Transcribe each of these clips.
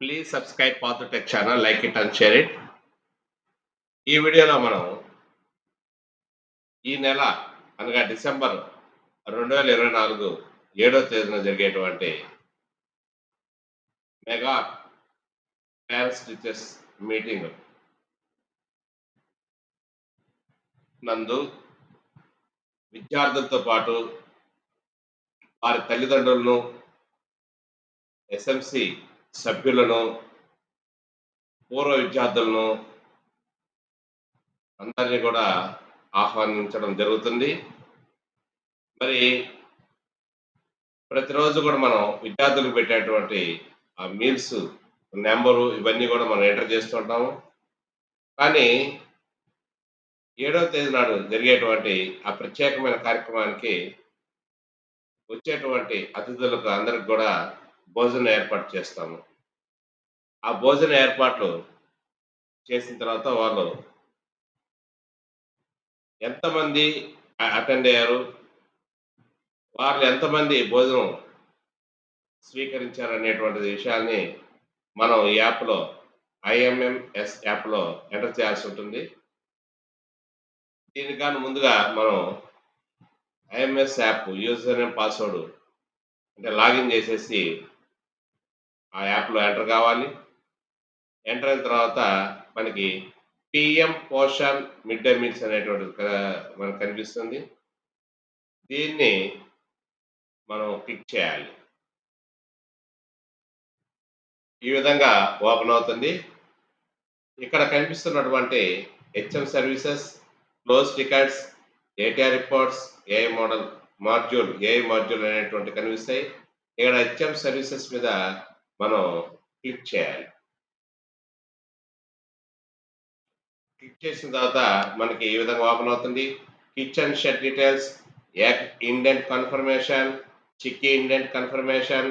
Please subscribe Paathu tech channel, like it and share it. ఈ వీడియోలో మనం ఈ నెల అనగా డిసెంబర్ 2024 7వ తేదీన జరిగేటువంటి మెగా పేరెంట్స్ టీచర్స్ మీటింగ్ నందు విద్యార్థులతో పాటు వారి తల్లిదండ్రులను, ఎస్ఎంసి సభ్యులను, పూర్వ విద్యార్థులను అందరినీ కూడా ఆహ్వానించడం జరుగుతుంది. మరి ప్రతిరోజు కూడా మనం విద్యార్థులకు పెట్టేటువంటి ఆ మీల్స్ నెంబరు ఇవన్నీ కూడా మనం ఎంటర్ చేస్తుంటాము. కానీ 7వ తేదీ నాడు జరిగేటువంటి ఆ ప్రత్యేకమైన కార్యక్రమానికి వచ్చేటువంటి అతిథులకు అందరికి కూడా భోజనం ఏర్పాటు చేస్తాము. ఆ భోజన ఏర్పాట్లు చేసిన తర్వాత వాళ్ళు ఎంతమంది అటెండ్ అయ్యారు, వాళ్ళు ఎంతమంది భోజనం స్వీకరించారనేటువంటి విషయాన్ని మనం ఈ యాప్‌లో ఐఎంఎంఎస్ యాప్‌లో ఎంటర్ చేయాల్సి ఉంటుంది. దీనికి గాను ముందుగా మనం IMS app user name, password అంటే లాగిన్ చేసేసి ఆ యాప్‌లో ఎంటర్ కావాలి. ఎంటర్ అయిన తర్వాత మనకి PM Poshan mid day meals అనేటువంటిది మనకు కనిపిస్తుంది. దీన్ని మనం క్లిక్ చేయాలి. ఈ విధంగా ఓపెన్ అవుతుంది. ఇక్కడ కనిపిస్తున్నటువంటి HM services, close tickets, ATR reports, AI module అనేటువంటి కనిపిస్తాయి. ఇక్కడ హెచ్ఎం సర్వీసెస్ మీద మనం క్లిక్ చేయాలి. క్లిక్ చేసిన తర్వాత మనకి ఈ విధంగా ఓపెన్ అవుతుంది. Kitchen shed details, egg indent confirmation, chikki indent confirmation,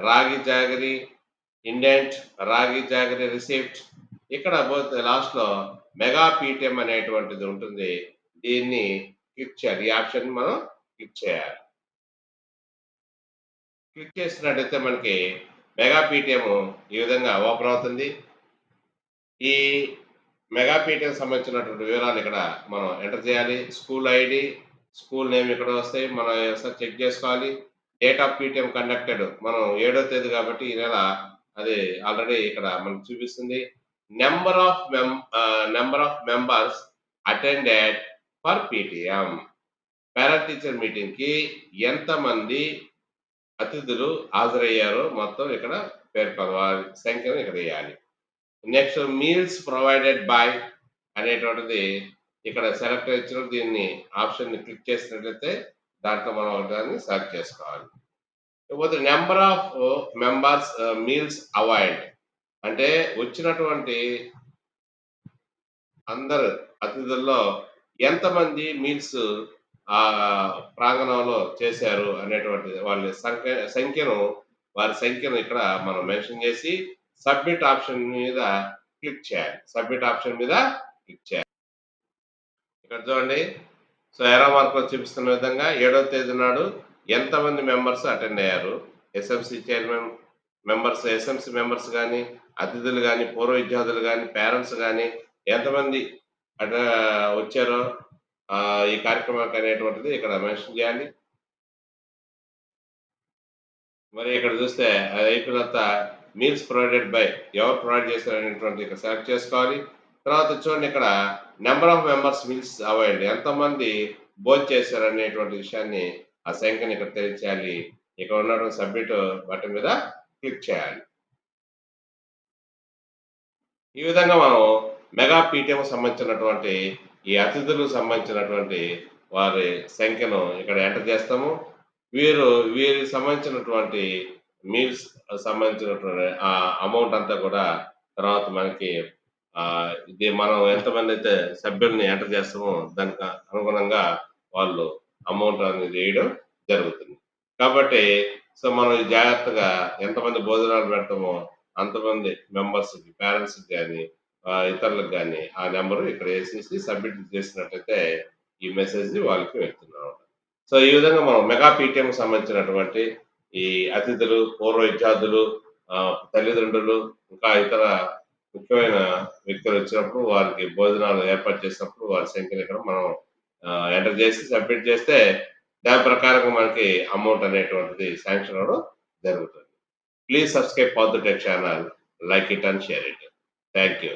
రాగి జాగరి ఇండెంట్, రాగి జాగరి రిసిప్ట్. ఇక్కడ లాస్ట్లో మెగా పీటీఎం అనేటువంటిది ఉంటుంది. దీన్ని క్లిక్ చేయాలి. ఈ ఆప్షన్ మనం క్లిక్ చేయాలి. క్లిక్ చేసినట్టయితే మనకి మెగా పీటీఎం ఈ విధంగా ఓపెన్ అవుతుంది. ఈ మెగా పీటీఎం సంబంధించినటువంటి వివరాలు ఇక్కడ మనం ఎంటర్ చేయాలి. స్కూల్ ఐడి, స్కూల్ నేమ్ ఇక్కడ వస్తాయి. మనం ఒకసారి చెక్ చేసుకోవాలి. డేట్ ఆఫ్ పీటీఎం కండక్టెడ్ మనం 7వ తేదీ కాబట్టి ఈ నెల అది ఆల్రెడీ ఇక్కడ మనకు చూపిస్తుంది. Number of members attended for PTM. Parent teacher meeting కి ఎంతమంది అతిథులు హాజరయ్యారో మొత్తం ఇక్కడ పేర్కొనవాలి. సంఖ్యను ఇక్కడ వేయాలి. నెక్స్ట్ మీల్స్ ప్రొవైడెడ్ బై అనేటువంటిది ఇక్కడ సెలెక్ట్ ఇచ్చిన దీన్ని ఆప్షన్ని క్లిక్ చేసినట్లయితే దాంట్లో మనం దాన్ని సెలెక్ట్ చేసుకోవాలి. ఇకపోతే number of members meals avoid అంటే వచ్చినటువంటి అందరు అతిథుల్లో ఎంతమంది మీల్స్ ఆ ప్రాంగణంలో చేశారు అనేటువంటి వాళ్ళ వారి సంఖ్యను ఇక్కడ మనం మెన్షన్ చేసి సబ్మిట్ ఆప్షన్ మీద క్లిక్ చేయాలి. సబ్మిట్ ఆప్షన్ మీద క్లిక్ చేయాలి. ఇక్కడ చూడండి. సో ఎరా మార్కులో చూపిస్తున్న విధంగా 7వ తేదీ నాడు ఎంతమంది మెంబర్స్ అటెండ్ అయ్యారు, SMC chairman members, SMC members కానీ, అతిథులు కానీ, పూర్వ విద్యార్థులు కానీ, పేరెంట్స్ కానీ ఎంతమంది అట వచ్చారో ఈ కార్యక్రమానికి అనేటువంటిది ఇక్కడ మెన్షన్ చేయాలి. మరి ఇక్కడ చూస్తే అది అయిపోయిన తర్వాత మీల్స్ ప్రొవైడెడ్ బై ఎవరు ప్రొవైడ్ చేశారు అనేటువంటి ఇక్కడ సెలెక్ట్ చేసుకోవాలి. తర్వాత చూడండి ఇక్కడ number of members meals avoid ఎంతమంది భోజనం చేశారు అనేటువంటి విషయాన్ని ఆ సంఖ్యని ఇక్కడ తెలియచేయాలి. ఇక్కడ ఉన్నటువంటి సబ్మిట్ బటన్ మీద క్లిక్ చేయాలి. ఈ విధంగా మనం మెగా పీటీఎం సంబంధించినటువంటి ఈ అతిథులకు సంబంధించినటువంటి వారి సంఖ్యను ఇక్కడ ఎంటర్ చేస్తాము. వీరికి సంబంధించినటువంటి మీల్స్ సంబంధించినటువంటి ఆ అమౌంట్ అంతా కూడా తర్వాత మనకి ఇది మనం ఎంతమంది అయితే సభ్యుల్ని ఎంటర్ చేస్తామో దానికి అనుగుణంగా వాళ్ళు అమౌంట్ అనేది వేయడం జరుగుతుంది. కాబట్టి సో మనం జాగ్రత్తగా ఎంతమంది భోజనాలు పెడతామో అంతమంది మెంబర్స్‌కి, పేరెంట్స్‌కి గాని, ఇతరులకు గాని ఆ నెంబరు ఇక్కడ వేసేసి సబ్మిట్ చేసినట్టయితే ఈ మెసేజ్ వాళ్ళకి వెళ్తుందన్నమాట. సో ఈ విధంగా మనం మెగా పీటీఎంకి సంబంధించినటువంటి ఈ అతిథులు, పూర్వ విద్యార్థులు, తల్లిదండ్రులు, ఇంకా ఇతర ముఖ్యమైన వ్యక్తులు వచ్చినప్పుడు వారికి భోజనాలు ఏర్పాటు చేసినప్పుడు వారి సంఖ్యను ఇక్కడ మనం ఎంటర్ చేసి సబ్మిట్ చేస్తే దాని ప్రకారంగా మనకి అమౌంట్ అనేటువంటిది శాంక్షన్ అవ్వడం జరుగుతుంది. Please subscribe Path Tech channel, like it and share it. Thank you.